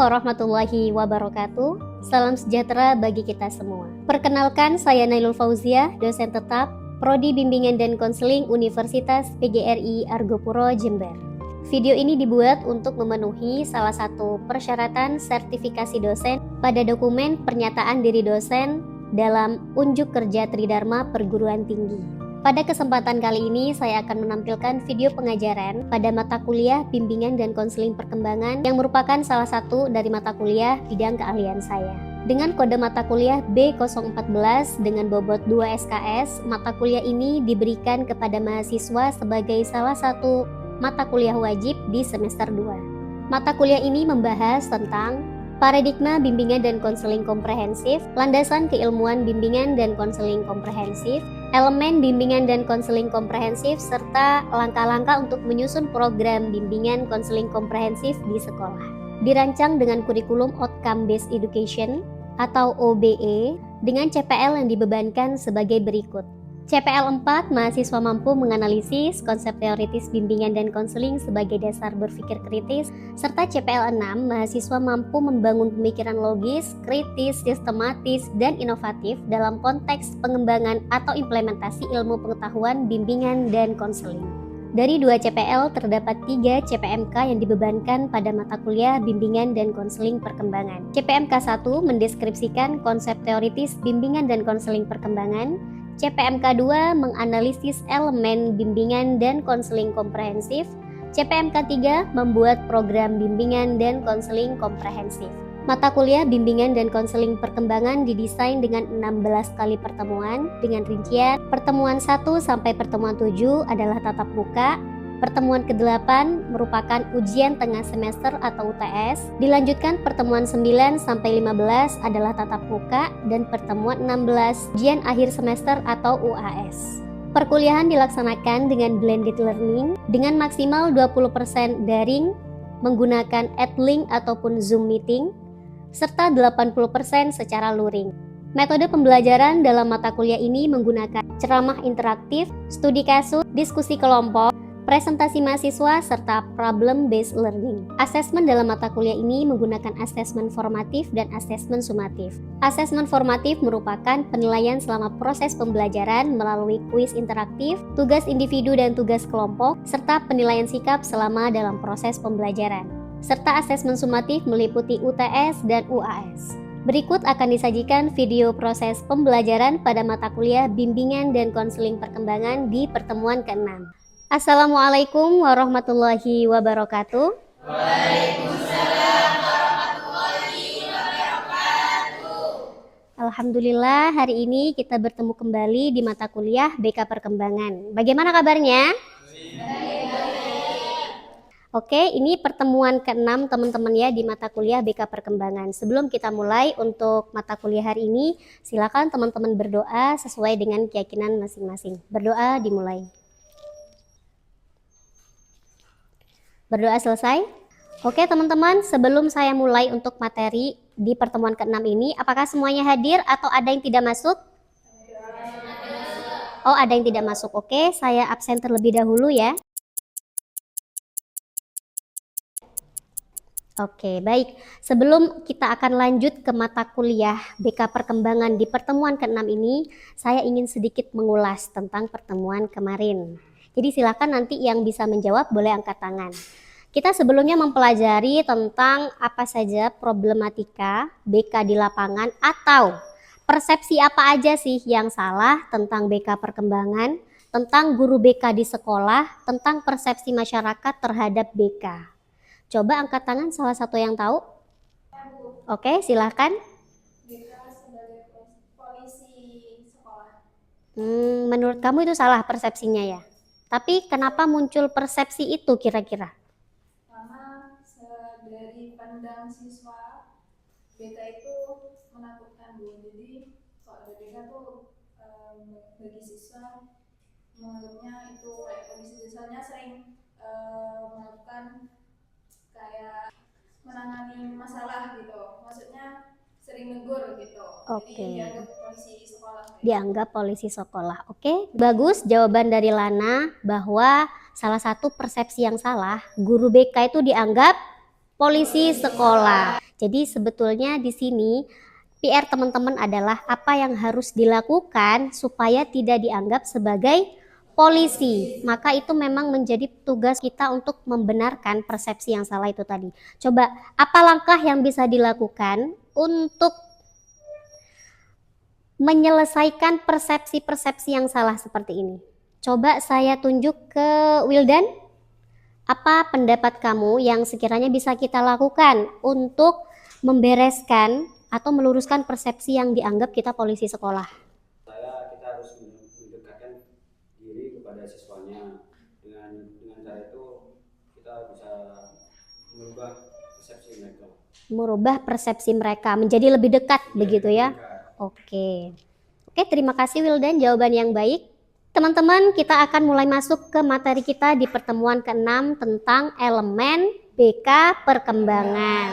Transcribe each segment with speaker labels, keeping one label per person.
Speaker 1: warahmatullahi wabarakatuh. Salam sejahtera bagi kita semua. Perkenalkan, saya Nailul Fauziah, dosen tetap Prodi Bimbingan dan Konseling Universitas PGRI Argopuro, Jember. Video ini dibuat untuk memenuhi salah satu persyaratan sertifikasi dosen pada dokumen pernyataan diri dosen dalam Unjuk Kerja Tridharma Perguruan Tinggi. Pada kesempatan kali ini, saya akan menampilkan video pengajaran pada mata kuliah Bimbingan dan Konseling Perkembangan yang merupakan salah satu dari mata kuliah bidang keahlian saya. Dengan kode mata kuliah B014 dengan bobot 2 SKS, mata kuliah ini diberikan kepada mahasiswa sebagai salah satu mata kuliah wajib di semester 2. Mata kuliah ini membahas tentang paradigma bimbingan dan konseling komprehensif, landasan keilmuan bimbingan dan konseling komprehensif, elemen bimbingan dan konseling komprehensif, serta langkah-langkah untuk menyusun program bimbingan konseling komprehensif di sekolah. Dirancang dengan kurikulum Outcome Based Education atau OBE dengan CPL yang dibebankan sebagai berikut. CPL 4, mahasiswa mampu menganalisis konsep teoritis bimbingan dan konseling sebagai dasar berpikir kritis, serta CPL 6, mahasiswa mampu membangun pemikiran logis, kritis, sistematis, dan inovatif dalam konteks pengembangan atau implementasi ilmu pengetahuan bimbingan dan konseling. Dari 2 CPL terdapat 3 CPMK yang dibebankan pada mata kuliah bimbingan dan konseling perkembangan. CPMK 1 mendeskripsikan konsep teoritis bimbingan dan konseling perkembangan. CPMK 2 menganalisis elemen bimbingan dan konseling komprehensif. CPMK 3 membuat program bimbingan dan konseling komprehensif. Mata kuliah bimbingan dan konseling perkembangan didesain dengan 16 kali pertemuan dengan rincian pertemuan 1 sampai pertemuan 7 adalah tatap muka. Pertemuan ke-8 merupakan ujian tengah semester atau UTS, dilanjutkan pertemuan 9 sampai 15 adalah tatap muka, dan pertemuan 16 ujian akhir semester atau UAS. Perkuliahan dilaksanakan dengan blended learning dengan maksimal 20% daring menggunakan Edlink ataupun Zoom meeting, serta 80% secara luring. Metode pembelajaran dalam mata kuliah ini menggunakan ceramah interaktif, studi kasus, diskusi kelompok, presentasi mahasiswa, serta problem-based learning. Asesmen dalam mata kuliah ini menggunakan asesmen formatif dan asesmen sumatif. Asesmen formatif merupakan penilaian selama proses pembelajaran melalui kuis interaktif, tugas individu dan tugas kelompok, serta penilaian sikap selama dalam proses pembelajaran. Serta asesmen sumatif meliputi UTS dan UAS. Berikut akan disajikan video proses pembelajaran pada mata kuliah Bimbingan dan Konseling Perkembangan di pertemuan ke-6. Assalamualaikum warahmatullahi wabarakatuh.
Speaker 2: Waalaikumsalam warahmatullahi wabarakatuh.
Speaker 1: Alhamdulillah, hari ini kita bertemu kembali di mata kuliah BK Perkembangan. Bagaimana kabarnya? Oke, ini pertemuan ke-6 teman-teman ya di mata kuliah BK Perkembangan. Sebelum kita mulai untuk mata kuliah hari ini, silakan teman-teman berdoa sesuai dengan keyakinan masing-masing. Berdoa dimulai. Berdoa selesai? Oke teman-teman, sebelum saya mulai untuk materi di pertemuan ke-6 ini, apakah semuanya hadir atau ada yang tidak masuk? Oh, ada yang tidak masuk. Oke, saya absen terlebih dahulu ya. Oke, baik. Sebelum kita akan lanjut ke mata kuliah BK Perkembangan di pertemuan ke-6 ini, saya ingin sedikit mengulas tentang pertemuan kemarin. Jadi silakan nanti yang bisa menjawab boleh angkat tangan. Kita sebelumnya mempelajari tentang apa saja problematika BK di lapangan atau persepsi apa aja sih yang salah tentang BK Perkembangan, tentang guru BK di sekolah, tentang persepsi masyarakat terhadap BK. Coba angkat tangan salah satu yang tahu. Oke, silahkan.
Speaker 2: BK sebagai polisi sekolah.
Speaker 1: Menurut kamu itu salah persepsinya ya? Tapi kenapa muncul persepsi itu kira-kira?
Speaker 2: Karena dari pandang siswa, BK itu menakutkan Bu. Jadi kalau ada BK tuh bagi siswa menurutnya itu kayak polisi, siswanya sering melakukan kayak menangani masalah gitu. Maksudnya sering negur gitu.
Speaker 1: Oke.
Speaker 2: Jadi dianggap polisi sekolah.
Speaker 1: Dianggap polisi sekolah. Oke, bagus jawaban dari Lana bahwa salah satu persepsi yang salah, guru BK itu dianggap polisi sekolah. Jadi sebetulnya di sini PR teman-teman adalah apa yang harus dilakukan supaya tidak dianggap sebagai polisi. Maka itu memang menjadi tugas kita untuk membenarkan persepsi yang salah itu tadi. Coba, apa langkah yang bisa dilakukan untuk menyelesaikan persepsi-persepsi yang salah seperti ini? Coba saya tunjuk ke Wildan. Apa pendapat kamu yang sekiranya bisa kita lakukan untuk membereskan atau meluruskan persepsi yang dianggap kita polisi sekolah?
Speaker 3: Kita harus mendekatkan diri kepada siswanya. Dengan cara itu kita bisa merubah persepsi mereka.
Speaker 1: Merubah persepsi mereka menjadi lebih dekat, begitu ya? Oke, terima kasih Wildan, jawaban yang baik. Teman-teman, kita akan mulai masuk ke materi kita di pertemuan ke-6 tentang elemen BK perkembangan.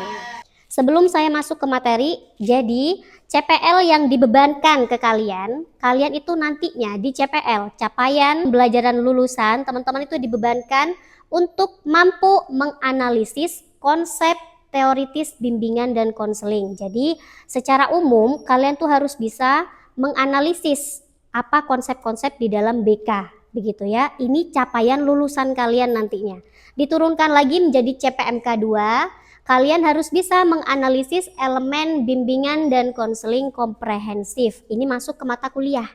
Speaker 1: Sebelum saya masuk ke materi, jadi CPL yang dibebankan ke kalian itu nantinya di CPL, capaian pembelajaran lulusan, teman-teman itu dibebankan untuk mampu menganalisis konsep teoritis bimbingan dan konseling. Jadi secara umum kalian tuh harus bisa menganalisis apa konsep-konsep di dalam BK, begitu ya. Ini capaian lulusan kalian nantinya. Diturunkan lagi menjadi CPMK 2, kalian harus bisa menganalisis elemen bimbingan dan konseling komprehensif. Ini masuk ke mata kuliah,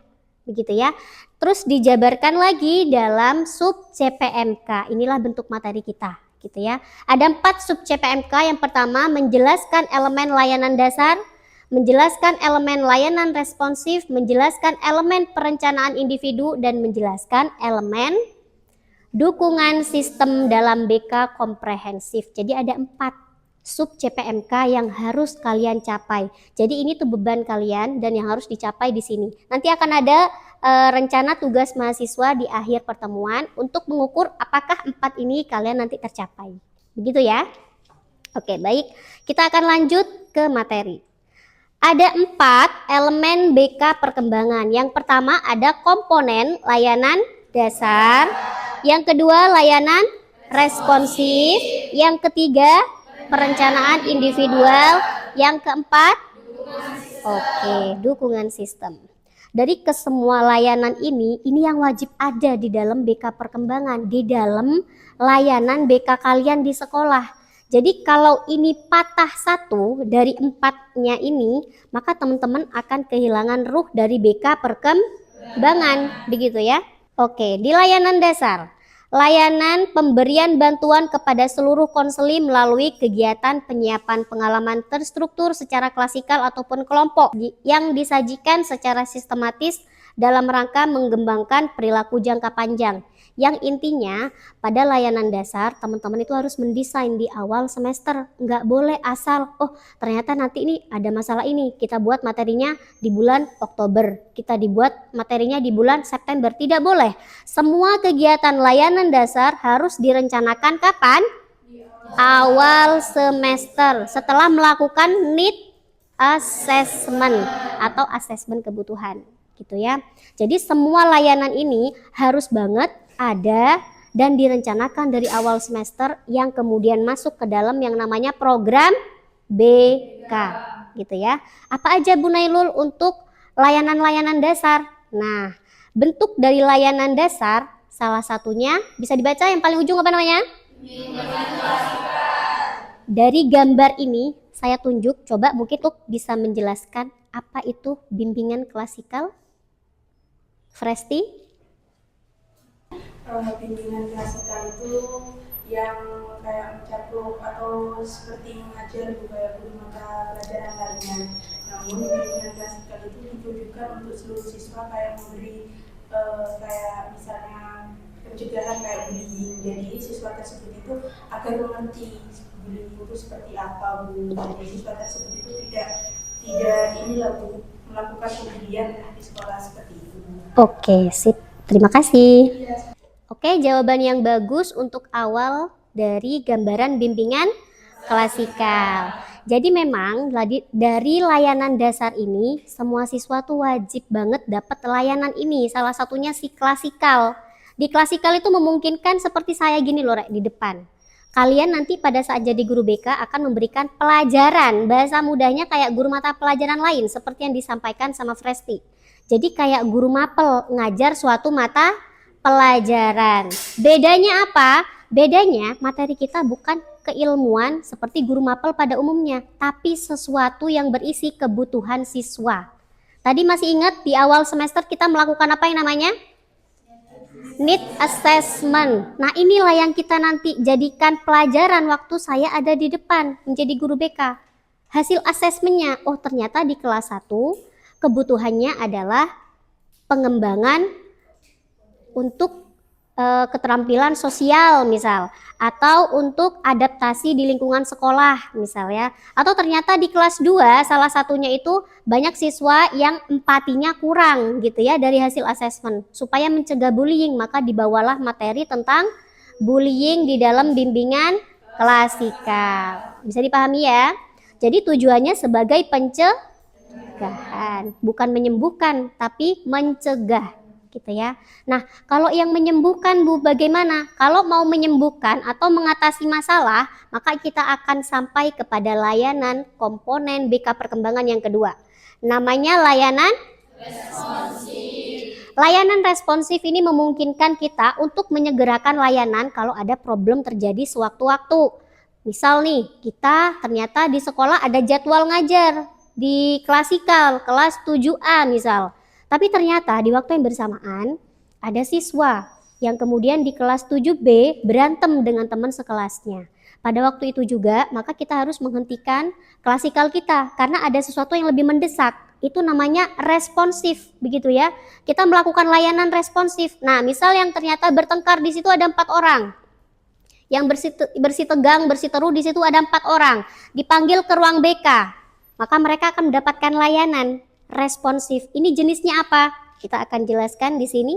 Speaker 1: begitu ya. Terus dijabarkan lagi dalam sub CPMK. Inilah bentuk materi kita, gitu ya. Ada 4 sub CPMK. Yang pertama menjelaskan elemen layanan dasar, menjelaskan elemen layanan responsif, menjelaskan elemen perencanaan individu, dan menjelaskan elemen dukungan sistem dalam BK komprehensif. Jadi ada 4 sub CPMK yang harus kalian capai. Jadi ini tuh beban kalian dan yang harus dicapai di sini. Nanti akan ada rencana tugas mahasiswa di akhir pertemuan untuk mengukur apakah 4 ini kalian nanti tercapai. Begitu ya? Oke, baik. Kita akan lanjut ke materi. Ada 4 elemen BK perkembangan. Yang pertama ada komponen layanan dasar. Yang kedua layanan responsif. Yang ketiga perencanaan individual. Yang keempat dukungan sistem. Dari kesemua layanan ini yang wajib ada di dalam BK perkembangan, di dalam layanan BK kalian di sekolah. Jadi kalau ini patah satu dari 4-nya ini, maka teman-teman akan kehilangan ruh dari BK perkembangan, begitu ya. Oke, di layanan dasar, layanan pemberian bantuan kepada seluruh konseli melalui kegiatan penyiapan pengalaman terstruktur secara klasikal ataupun kelompok yang disajikan secara sistematis dalam rangka mengembangkan perilaku jangka panjang. Yang intinya pada layanan dasar teman-teman itu harus mendesain di awal semester, nggak boleh asal ternyata nanti ini ada masalah ini, kita buat materinya di bulan Oktober, kita dibuat materinya di bulan September. Tidak boleh. Semua kegiatan layanan dasar harus direncanakan kapan? Awal semester, setelah melakukan need assessment atau asesmen kebutuhan, gitu ya. Jadi semua layanan ini harus banget ada dan direncanakan dari awal semester, yang kemudian masuk ke dalam yang namanya program BK, gitu ya. Apa aja Bu Nailul untuk layanan-layanan dasar? Nah, bentuk dari layanan dasar salah satunya bisa dibaca yang paling ujung apa namanya? Dari gambar ini saya tunjuk, coba mungkin untuk bisa menjelaskan apa itu bimbingan klasikal. Fresti?
Speaker 2: Bimbingan klasikal itu yang kayak mencakup atau seperti mengajar juga ya guru mata pelajaran lainnya. Namun bimbingan klasikal itu ditujukan untuk seluruh siswa, kayak memberi kayak misalnya pencegahan kayak bullying. Jadi siswa tersebut itu agar mengerti bullying itu seperti apa, Bu. Jadi siswa tersebut itu tidak melakukan pembullying di sekolah seperti itu.
Speaker 1: Oke, sip. Terima kasih. Oke, jawaban yang bagus untuk awal dari gambaran bimbingan klasikal. Jadi memang dari layanan dasar ini semua siswa tuh wajib banget dapat layanan ini. Salah satunya si klasikal. Di klasikal itu memungkinkan seperti saya gini loh Rek, di depan. Kalian nanti pada saat jadi guru BK akan memberikan pelajaran, bahasa mudahnya kayak guru mata pelajaran lain seperti yang disampaikan sama Fresti. Jadi kayak guru mapel ngajar suatu mata pelajaran. Bedanya apa? Bedanya materi kita bukan keilmuan seperti guru mapel pada umumnya, tapi sesuatu yang berisi kebutuhan siswa. Tadi masih ingat di awal semester kita melakukan apa yang namanya? Need assessment. Nah, inilah yang kita nanti jadikan pelajaran waktu saya ada di depan menjadi guru BK. Hasil asesmennya, oh ternyata di kelas 1 kebutuhannya adalah pengembangan untuk keterampilan sosial misal, atau untuk adaptasi di lingkungan sekolah misal ya. Atau ternyata di kelas 2 salah satunya itu banyak siswa yang empatinya kurang gitu ya dari hasil asesmen. Supaya mencegah bullying maka dibawalah materi tentang bullying di dalam bimbingan klasikal. Bisa dipahami ya? Jadi tujuannya sebagai pencegahan, bukan menyembuhkan tapi mencegah gitu ya. Nah, kalau yang menyembuhkan Bu bagaimana? Kalau mau menyembuhkan atau mengatasi masalah, maka kita akan sampai kepada layanan komponen BK perkembangan yang kedua. Namanya layanan responsif. Layanan responsif ini memungkinkan kita untuk menyegerakan layanan kalau ada problem terjadi sewaktu-waktu. Misal nih, kita ternyata di sekolah ada jadwal ngajar di klasikal kelas 7A misal. Tapi ternyata di waktu yang bersamaan ada siswa yang kemudian di kelas 7B berantem dengan teman sekelasnya. Pada waktu itu juga maka kita harus menghentikan klasikal kita karena ada sesuatu yang lebih mendesak. Itu namanya responsif begitu ya. Kita melakukan layanan responsif. Nah, misal yang ternyata bertengkar di situ ada 4 orang. Yang bersih tegang, bersih teruh di situ ada 4 orang. Dipanggil ke ruang BK. Maka mereka akan mendapatkan layanan responsif. Ini jenisnya apa? Kita akan jelaskan di sini.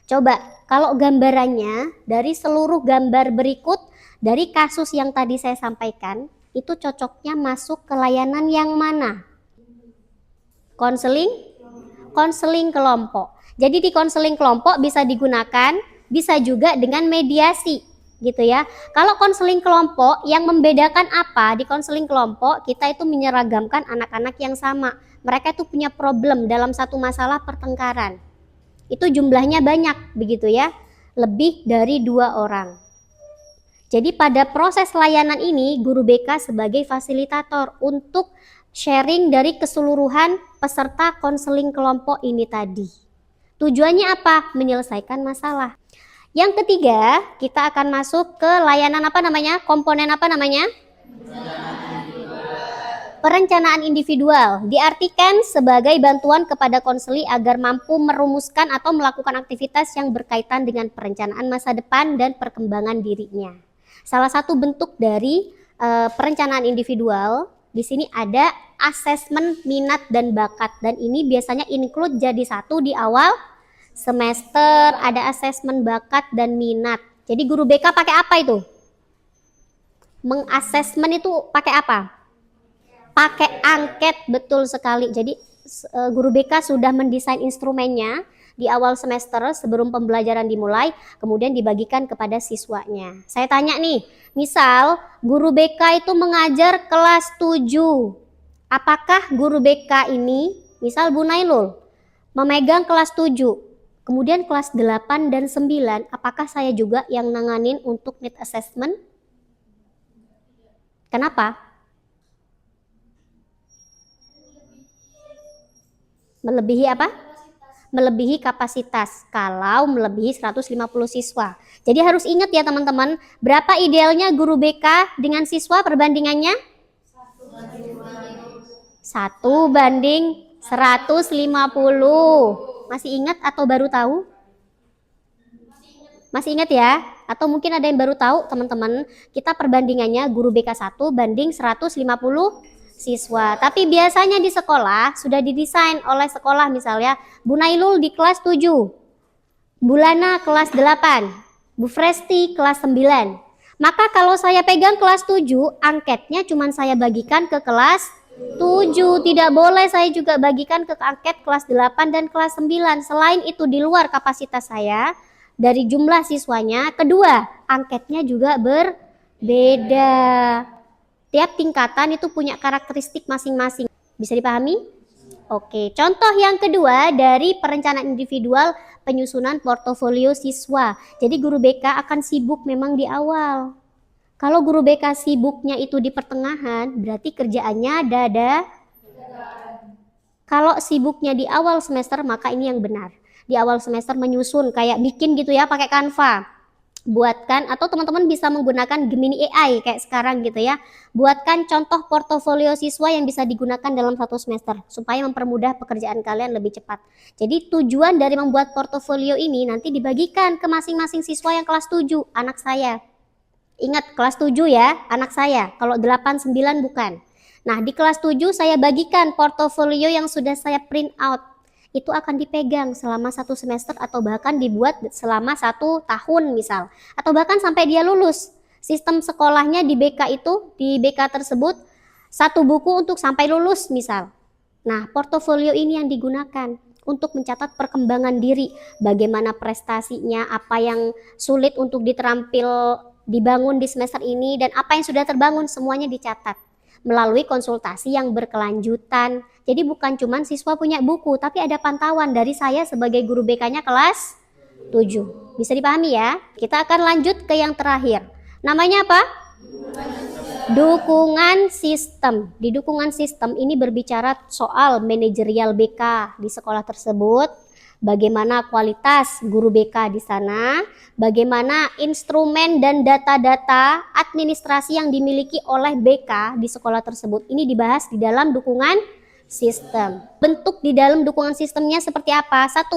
Speaker 1: Coba kalau gambarannya dari seluruh gambar berikut dari kasus yang tadi saya sampaikan, itu cocoknya masuk ke layanan yang mana? Konseling kelompok. Jadi di konseling kelompok bisa digunakan, bisa juga dengan mediasi gitu ya. Kalau konseling kelompok yang membedakan apa? Di konseling kelompok kita itu menyeragamkan anak-anak yang sama. Mereka itu punya problem dalam satu masalah pertengkaran. Itu jumlahnya banyak begitu ya. Lebih dari 2 orang. Jadi pada proses layanan ini guru BK sebagai fasilitator untuk sharing dari keseluruhan peserta konseling kelompok ini tadi. Tujuannya apa? Menyelesaikan masalah. Yang ketiga, kita akan masuk ke layanan apa namanya? Komponen apa namanya? Perencanaan individual diartikan sebagai bantuan kepada konseli agar mampu merumuskan atau melakukan aktivitas yang berkaitan dengan perencanaan masa depan dan perkembangan dirinya. Salah satu bentuk dari perencanaan individual di sini ada asesmen minat dan bakat, dan ini biasanya include jadi satu di awal semester, ada asesmen bakat dan minat. Jadi guru BK pakai apa itu? Mengasesmen itu pakai apa? Pakai angket, betul sekali. Jadi guru BK sudah mendesain instrumennya di awal semester sebelum pembelajaran dimulai, kemudian dibagikan kepada siswanya. Saya tanya nih, misal guru BK itu mengajar kelas 7. Apakah guru BK ini, misal Bu Nailul, memegang kelas 7, kemudian kelas 8 dan 9, apakah saya juga yang nanganin untuk need assessment? Kenapa? Melebihi apa? Melebihi kapasitas kalau melebihi 150 siswa. Jadi harus ingat ya teman-teman, berapa idealnya guru BK dengan siswa perbandingannya? 1:150. Masih ingat atau baru tahu? Masih ingat ya? Atau mungkin ada yang baru tahu teman-teman, kita perbandingannya guru BK 1:150 siswa. Tapi biasanya di sekolah sudah didesain oleh sekolah, misalnya Bu Nailul di kelas 7, Bu Lana kelas 8, Bu Fresti kelas 9. Maka kalau saya pegang kelas 7, angketnya cuma saya bagikan ke kelas 7. Tidak boleh saya juga bagikan ke angket kelas 8 dan kelas 9. Selain itu di luar kapasitas saya dari jumlah siswanya. Kedua, angketnya juga Beda. Tiap tingkatan itu punya karakteristik masing-masing. Bisa dipahami? Oke, contoh yang kedua dari perencanaan individual penyusunan portofolio siswa. Jadi guru BK akan sibuk memang di awal. Kalau guru BK sibuknya itu di pertengahan, berarti kerjaannya dada. Kalau sibuknya di awal semester, maka ini yang benar. Di awal semester menyusun, kayak bikin gitu ya, pakai Canva. Buatkan, atau teman-teman bisa menggunakan Gemini AI kayak sekarang gitu ya. Buatkan contoh portofolio siswa yang bisa digunakan dalam satu semester, supaya mempermudah pekerjaan kalian lebih cepat. Jadi tujuan dari membuat portofolio ini nanti dibagikan ke masing-masing siswa yang kelas 7, anak saya. Ingat, kelas 7 ya, anak saya. Kalau 8, 9 bukan. Nah, di kelas 7 saya bagikan portofolio yang sudah saya print out. Itu akan dipegang selama 1 semester atau bahkan dibuat selama 1 tahun misal. Atau bahkan sampai dia lulus. Sistem sekolahnya di BK itu, di BK tersebut, 1 buku untuk sampai lulus misal. Nah, portofolio ini yang digunakan untuk mencatat perkembangan diri. Bagaimana prestasinya, apa yang sulit untuk dibangun di semester ini, dan apa yang sudah terbangun, semuanya dicatat melalui konsultasi yang berkelanjutan. Jadi bukan cuma siswa punya buku, tapi ada pantauan dari saya sebagai guru BK-nya kelas 7. Bisa dipahami ya? Kita akan lanjut ke yang terakhir. Namanya apa? Dukungan sistem. Di dukungan sistem ini berbicara soal manajerial BK di sekolah tersebut. Bagaimana kualitas guru BK di sana, bagaimana instrumen dan data-data administrasi yang dimiliki oleh BK di sekolah tersebut. Ini dibahas di dalam dukungan sistem. Bentuk di dalam dukungan sistemnya seperti apa? 1.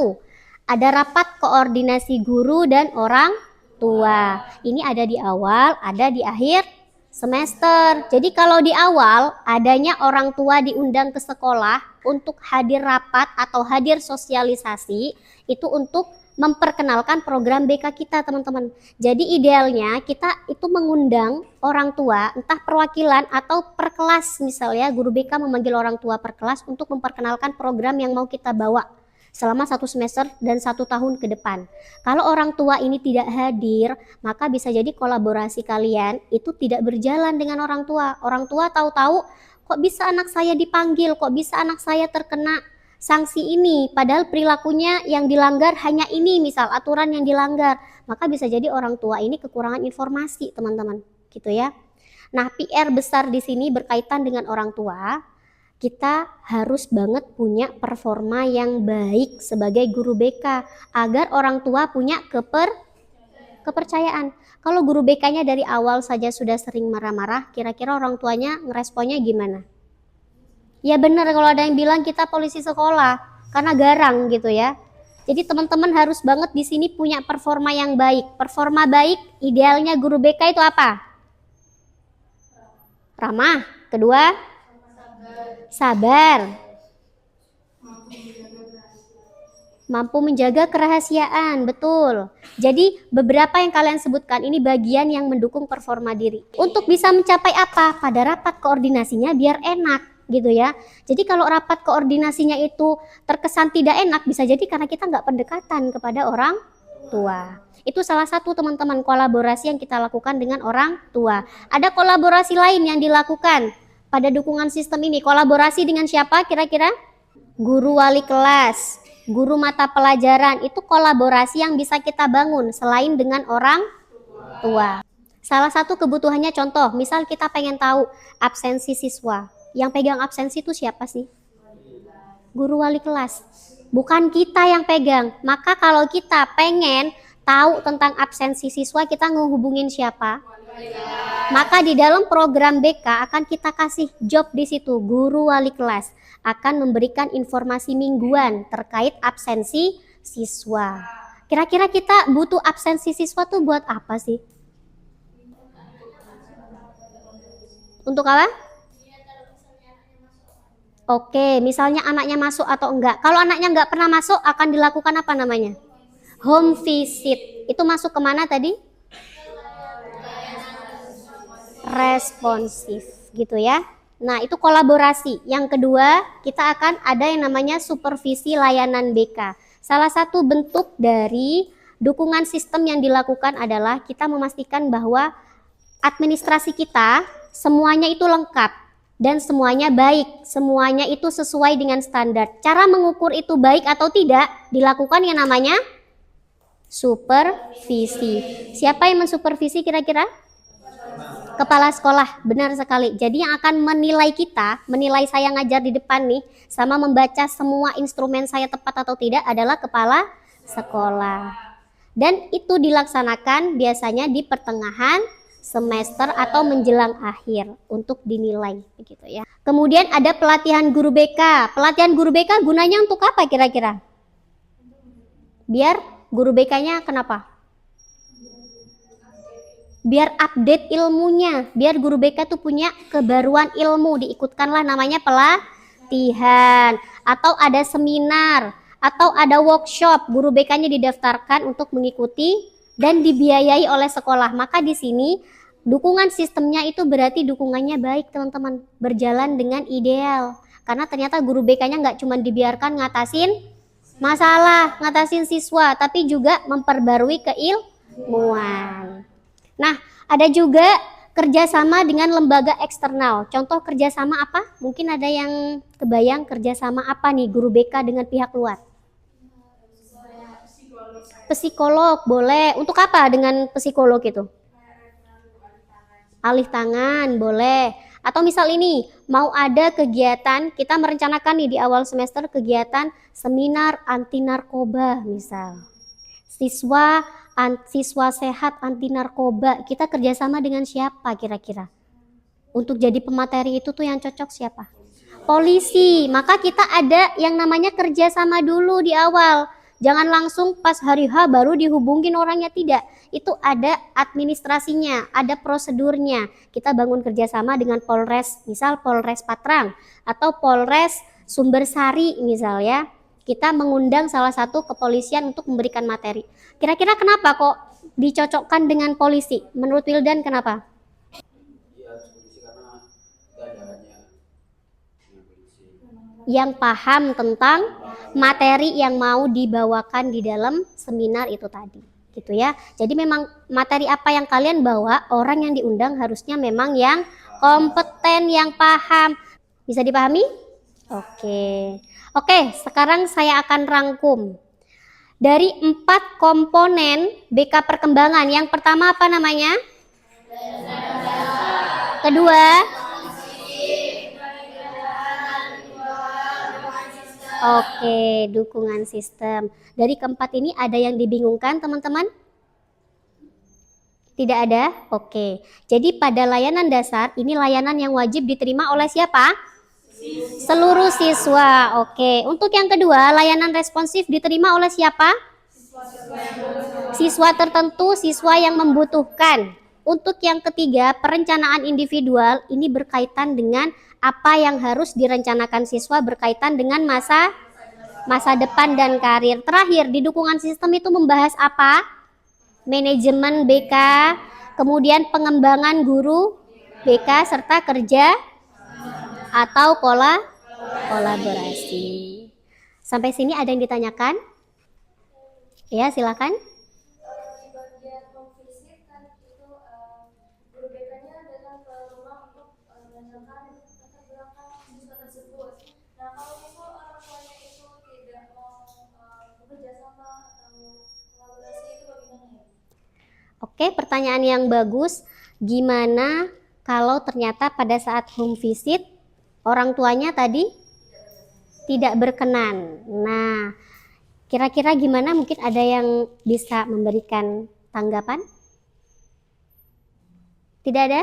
Speaker 1: Ada rapat koordinasi guru dan orang tua. Ini ada di awal, ada di akhir semester. Jadi kalau di awal adanya orang tua diundang ke sekolah untuk hadir rapat atau hadir sosialisasi, itu untuk memperkenalkan program BK kita, teman-teman. Jadi idealnya kita itu mengundang orang tua, entah perwakilan atau per kelas, misalnya guru BK memanggil orang tua per kelas untuk memperkenalkan program yang mau kita bawa selama 1 semester dan 1 tahun ke depan. Kalau orang tua ini tidak hadir, maka bisa jadi kolaborasi kalian itu tidak berjalan dengan orang tua. Orang tua tahu-tahu, kok bisa anak saya dipanggil, kok bisa anak saya terkena sanksi ini, padahal perilakunya yang dilanggar hanya ini, misal aturan yang dilanggar. Maka bisa jadi orang tua ini kekurangan informasi, teman-teman, gitu ya. Nah, PR besar di sini berkaitan dengan orang tua. Kita harus banget punya performa yang baik sebagai guru BK agar orang tua punya kepercayaan. Kalau guru BK-nya dari awal saja sudah sering marah-marah, kira-kira orang tuanya ngeresponnya gimana? Ya benar, kalau ada yang bilang kita polisi sekolah karena garang gitu ya. Jadi teman-teman harus banget di sini punya performa yang baik. Performa baik idealnya guru BK itu apa? Ramah. Kedua, sabar. Mampu menjaga kerahasiaan, betul. Jadi beberapa yang kalian sebutkan ini bagian yang mendukung performa diri. Untuk bisa mencapai apa? Pada rapat koordinasinya biar enak gitu ya. Jadi kalau rapat koordinasinya itu terkesan tidak enak, bisa jadi karena kita nggak pendekatan kepada orang tua. Itu salah satu, teman-teman, kolaborasi yang kita lakukan dengan orang tua. Ada kolaborasi lain yang dilakukan pada dukungan sistem ini. Kolaborasi dengan siapa kira-kira? Guru wali kelas, guru mata pelajaran. Itu kolaborasi yang bisa kita bangun selain dengan orang tua. Salah satu kebutuhannya, contoh, misal kita pengen tahu absensi siswa. Yang pegang absensi itu siapa sih? Guru wali kelas. Bukan kita yang pegang. Maka kalau kita pengen tahu tentang absensi siswa, kita ngehubungin siapa? Maka di dalam program BK akan kita kasih job di situ, guru wali kelas akan memberikan informasi mingguan terkait absensi siswa. Kira-kira kita butuh absensi siswa tuh buat apa sih? Untuk apa? Oke, misalnya anaknya masuk atau enggak. Kalau anaknya enggak pernah masuk, akan dilakukan apa namanya? Home visit. Itu masuk kemana tadi? Responsif gitu ya. Nah, itu kolaborasi. Yang kedua, kita akan ada yang namanya supervisi layanan BK. Salah satu bentuk dari dukungan sistem yang dilakukan adalah kita memastikan bahwa administrasi kita semuanya itu lengkap dan semuanya baik, semuanya itu sesuai dengan standar. Cara mengukur itu baik atau tidak dilakukan yang namanya supervisi. Siapa yang mensupervisi kira-kira? Kepala sekolah, benar sekali. Jadi yang akan menilai kita, menilai saya ngajar di depan nih, sama membaca semua instrumen saya tepat atau tidak adalah kepala sekolah. Dan itu dilaksanakan biasanya di pertengahan semester atau menjelang akhir untuk dinilai begitu ya. Kemudian ada pelatihan guru BK. Pelatihan guru BK gunanya untuk apa kira-kira? Biar guru BK-nya kenapa? Biar update ilmunya, biar guru BK tuh punya kebaruan ilmu, diikutkanlah namanya pelatihan atau ada seminar atau ada workshop, guru BK-nya didaftarkan untuk mengikuti dan dibiayai oleh sekolah. Maka di sini dukungan sistemnya itu berarti dukungannya baik teman-teman, berjalan dengan ideal. Karena ternyata guru BK-nya nggak cuma dibiarkan ngatasin masalah, ngatasin siswa, tapi juga memperbarui keilmuan. Nah, ada juga kerjasama dengan lembaga eksternal. Contoh kerjasama apa? Mungkin ada yang kebayang kerjasama apa nih guru BK dengan pihak luar? Psikolog boleh. Untuk apa dengan psikolog itu? Alih tangan boleh. Atau misal ini mau ada kegiatan, kita merencanakan nih di awal semester kegiatan seminar anti narkoba misal. Siswa sehat anti narkoba. Kita kerjasama dengan siapa kira-kira? Untuk jadi pemateri itu tuh yang cocok siapa? Polisi. Maka kita ada yang namanya kerjasama dulu di awal. Jangan langsung pas hari H baru dihubungin orangnya, tidak. Itu ada administrasinya, ada prosedurnya. Kita bangun kerjasama dengan Polres, misal Polres Patrang atau Polres Sumbersari misal ya. Kita mengundang salah satu kepolisian untuk memberikan materi. Kira-kira kenapa kok dicocokkan dengan polisi? Menurut Wildan kenapa? Yang paham tentang materi yang mau dibawakan di dalam seminar itu tadi gitu ya. Jadi memang materi apa yang kalian bawa, orang yang diundang harusnya memang yang kompeten, yang paham. Bisa dipahami? Oke, sekarang saya akan rangkum dari 4 komponen BK perkembangan. Yang pertama apa namanya? Kedua, oke, dukungan sistem. Dari keempat ini ada yang dibingungkan teman-teman? Tidak ada? Oke. Jadi pada layanan dasar, ini layanan yang wajib diterima oleh siapa? Seluruh siswa. Oke. Untuk yang kedua, layanan responsif diterima oleh siapa? Siswa tertentu, siswa yang membutuhkan. Untuk yang ketiga, perencanaan individual ini berkaitan dengan apa yang harus direncanakan siswa berkaitan dengan masa depan dan karir. Terakhir, di dukungan sistem itu membahas apa? Manajemen BK, kemudian pengembangan guru BK, serta kerja atau kolaborasi. Sampai sini ada yang ditanyakan? Ya, silakan. Oke, pertanyaan yang bagus. Gimana kalau ternyata pada saat home visit orang tuanya tadi tidak berkenan? Nah, kira-kira gimana? Mungkin ada yang bisa memberikan tanggapan? Tidak ada?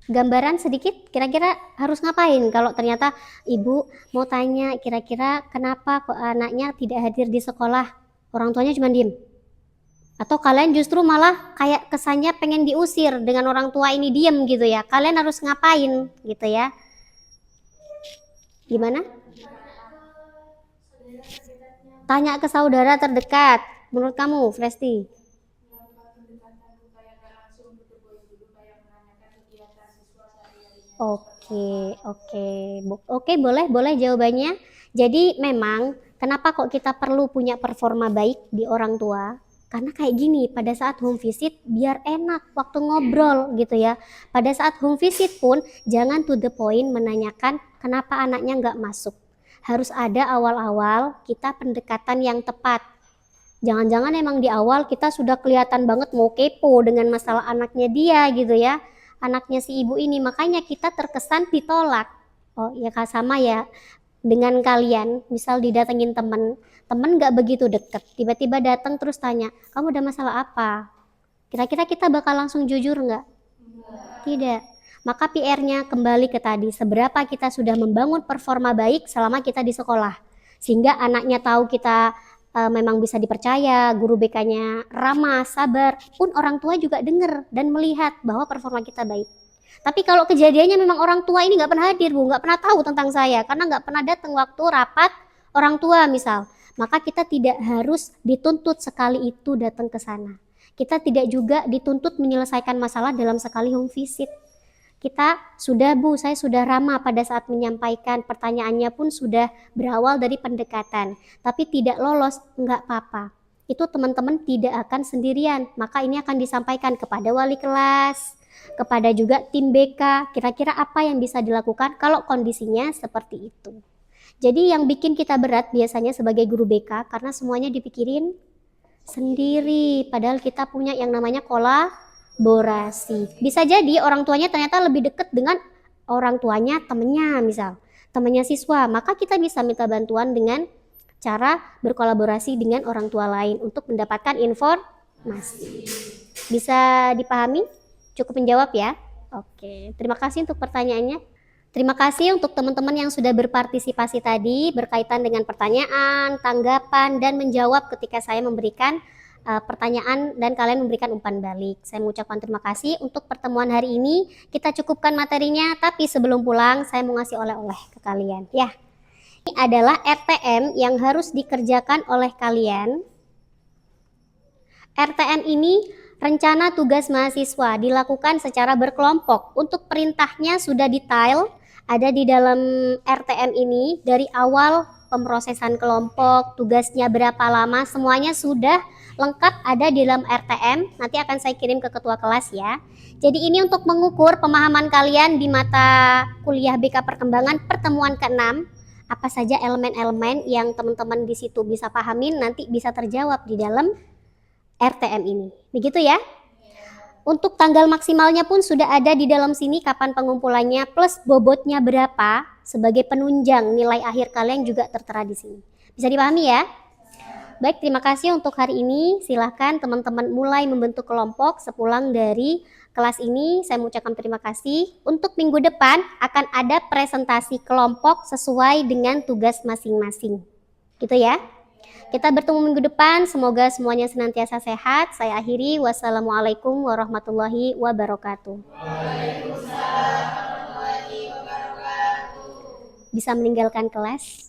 Speaker 1: Gambaran sedikit, kira-kira harus ngapain kalau ternyata ibu mau tanya kira-kira kenapa kok anaknya tidak hadir di sekolah, orang tuanya cuma diem? Atau kalian justru malah kayak kesannya pengen diusir dengan orang tua ini diem gitu ya, kalian harus ngapain gitu ya? Gimana? Tanya ke saudara terdekat. Menurut kamu, Fresti? Oke, boleh jawabannya. Jadi memang kenapa kok kita perlu punya performa baik di orang tua? Karena kayak gini, pada saat home visit biar enak waktu ngobrol gitu ya. Pada saat home visit pun jangan to the point menanyakan kenapa anaknya nggak masuk. Harus ada awal-awal kita pendekatan yang tepat. Jangan-jangan emang di awal kita sudah kelihatan banget mau kepo dengan masalah anaknya dia gitu ya. Anaknya si ibu ini, makanya kita terkesan ditolak. Oh ya sama ya dengan kalian, misal didatengin temen nggak begitu deket, tiba-tiba datang terus tanya, kamu ada masalah apa? Kira-kira kita bakal langsung jujur nggak? Tidak. Maka PR-nya kembali ke tadi, seberapa kita sudah membangun performa baik selama kita di sekolah. Sehingga anaknya tahu kita memang bisa dipercaya, guru BK-nya ramah, sabar, pun orang tua juga dengar dan melihat bahwa performa kita baik. Tapi kalau kejadiannya memang orang tua ini nggak pernah hadir, Bu, nggak pernah tahu tentang saya, karena nggak pernah datang waktu rapat orang tua misal, maka kita tidak harus dituntut sekali itu datang ke sana. Kita tidak juga dituntut menyelesaikan masalah dalam sekali home visit. Kita sudah, Bu, saya sudah ramah pada saat menyampaikan, pertanyaannya pun sudah berawal dari pendekatan, tapi tidak lolos, nggak apa-apa. Itu teman-teman tidak akan sendirian, maka ini akan disampaikan kepada wali kelas, kepada juga tim BK, kira-kira apa yang bisa dilakukan kalau kondisinya seperti itu. Jadi yang bikin kita berat biasanya sebagai guru BK, karena semuanya dipikirin sendiri, padahal kita punya yang namanya kolaborasi. Bisa jadi orang tuanya ternyata lebih dekat dengan orang tuanya temennya, misal temennya siswa, maka kita bisa minta bantuan dengan cara berkolaborasi dengan orang tua lain untuk mendapatkan informasi. Bisa dipahami? Cukup menjawab ya? Oke, terima kasih untuk pertanyaannya. Terima kasih untuk teman-teman yang sudah berpartisipasi tadi berkaitan dengan pertanyaan, tanggapan, dan menjawab ketika saya memberikan pertanyaan dan kalian memberikan umpan balik. Saya mengucapkan terima kasih untuk pertemuan hari ini. Kita cukupkan materinya, tapi sebelum pulang saya mau ngasih oleh-oleh ke kalian. Ya, ini adalah RTM yang harus dikerjakan oleh kalian. RTM ini rencana tugas mahasiswa dilakukan secara berkelompok. Untuk perintahnya sudah detail, ada di dalam RTM ini dari awal pemrosesan kelompok, tugasnya berapa lama, semuanya sudah lengkap ada di dalam RTM. Nanti akan saya kirim ke ketua kelas ya. Jadi ini untuk mengukur pemahaman kalian di mata kuliah BK Perkembangan pertemuan ke-6. Apa saja elemen-elemen yang teman-teman di situ bisa pahamin nanti bisa terjawab di dalam RTM ini. Begitu ya? Untuk tanggal maksimalnya pun sudah ada di dalam sini kapan pengumpulannya plus bobotnya berapa sebagai penunjang nilai akhir kalian juga tertera di sini. Bisa dipahami ya? Baik, terima kasih untuk hari ini. Silahkan teman-teman mulai membentuk kelompok sepulang dari kelas ini. Saya mengucapkan terima kasih. Untuk minggu depan akan ada presentasi kelompok sesuai dengan tugas masing-masing. Gitu ya? Kita bertemu minggu depan, semoga semuanya senantiasa sehat. Saya akhiri, wassalamualaikum warahmatullahi wabarakatuh. Waalaikumsalam warahmatullahi wabarakatuh. Bisa meninggalkan kelas.